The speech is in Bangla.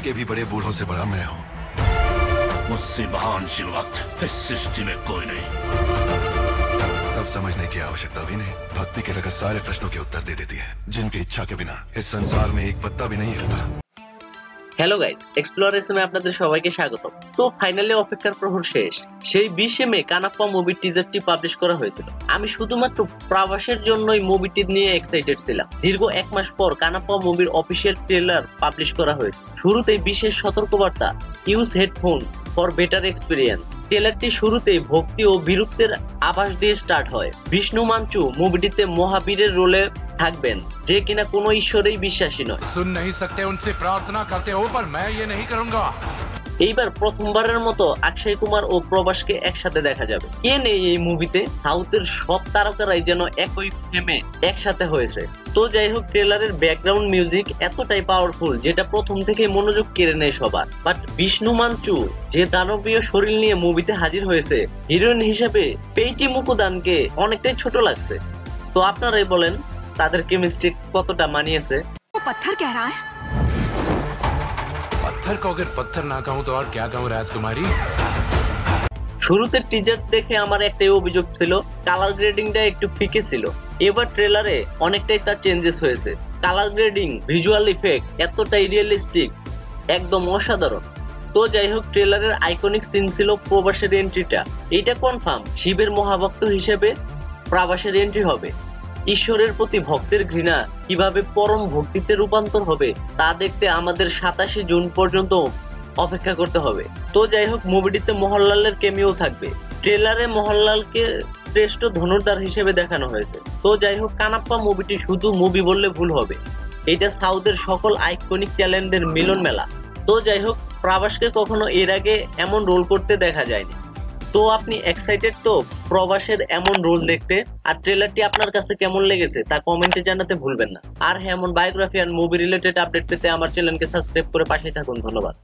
के भी बड़े बूढ़ों से बड़ा मैं हूँ। मुझसे महान वक्त इस सृष्टि में कोई नहीं। सब समझने की आवश्यकता भी नहीं। भक्ति के लगत सारे प्रश्नों के उत्तर दे देती है, जिनकी इच्छा के बिना इस संसार में एक पत्ता भी नहीं हिलता। হ্যালো গাইস, এক্সপ্লোরেশনে আপনাদের সবাইকে স্বাগত। তো ফাইনালি অপেক্ষার প্রহর শেষ। সেই 20 মে কানাপ্পা মুভির টিজারটি পাবলিশ করা হয়েছিল। আমি শুধুমাত্র প্রবাসের জন্যই মুভিটি নিয়ে এক্সাইটেড ছিলাম। দীর্ঘ এক মাস পর কানাপ্পা মুভির অফিসিয়াল ট্রেলার পাবলিশ করা হয়েছে। শুরুতেই বিশেষ সতর্কবার্তা, use headphone for better experience. ট্রেলারটি শুরুতেই ভক্তি ও বীরত্বের আভাস দিয়ে স্টার্ট হয়। বিষ্ণু মাঞ্চু মুভিটিতে মহাবীরের রোলে থাকবেন, যে কিনা কোনো ঈশ্বরেই বিশ্বাসী নয়। सुन नहीं सकते उनसे प्रार्थना करते हो, पर मैं ये नहीं करूंगा। এইবার প্রথমবারের মতো অক্ষয় কুমার ও প্রভাসকে একসাথে দেখা যাবে। কে নেই এই মুভিতে? সাউথের সব তারকারাই যেন একই ফ্রেমে একসাথে হয়েছে। তো যাই হোক, ট্রেলারের ব্যাকগ্রাউন্ড মিউজিক এতটাই পাওয়ারফুল যেটা প্রথম থেকে মনোযোগ কেড়ে নেয় সবার। বাট বিষ্ণু মাঞ্চু যে দানবীয় শরীর নিয়ে মুভিতে হাজির হয়েছে, হিরোইন হিসেবে পেইটি মুকুদানকে অনেকটাই ছোট লাগছে। তো আপনারাই বলেন তাদের কেমিস্ট্রি কতটা মানিয়েছে। पत्थर कह रहा है। पत्थर को अगर पत्थर ना कहूँ तो और क्या कहूँ राजकुमारी। শুরুতে টিজার দেখে আমার একটাই অভিযোগ ছিল, কালার গ্রেডিংটা একটু ফিকে ছিল। এবার ট্রেলারে অনেকটাই তার চেঞ্জেস হয়েছে। কালার গ্রেডিং, ভিজুয়াল ইফেক্ট এতটাই রিয়েলিস্টিক, একদম অসাধারণ। তো যাই হোক, ট্রেলারের আইকনিক সিন ছিল প্রবাসের এন্ট্রিটা। এটা কনফার্ম শিবের মহাভক্ত হিসেবে প্রবাসের এন্ট্রি হবে। ঈশ্বরের প্রতি ভক্তের ঘৃণা কিভাবে পরম ভক্তিতে রূপান্তর হবে তা দেখতে আমাদের 27 জুন পর্যন্ত অপেক্ষা করতে হবে। তো যাই হোক, মুভিটিতে মোহনলালের কেমিও থাকবে। ট্রেলারে মোহনলালকে শ্রেষ্ঠ ধনুর্ধর হিসেবে দেখানো হয়েছে। তো যাই হোক, কানাপ্পা মুভিটি শুধু মুভি বললে ভুল হবে। এটা সাউথের সকল আইকনিক ট্যালেন্টদের মিলন মেলা। তো যাই হোক, প্রবাসকে কখনো এর আগে এমন রোল করতে দেখা যায়নি। তো আপনি এক্সাইটেড তো প্রবাসের এমন রোল দেখতে? আর ট্রেলারটি আপনার কাছে কেমন লেগেছে তা কমেন্টে জানাতে ভুলবেন না। আর এমন বায়োগ্রাফি আর মুভি রিলেটেড আপডেট পেতে আমার চ্যানেলকে সাবস্ক্রাইব করে পাশে থাকুন। ধন্যবাদ।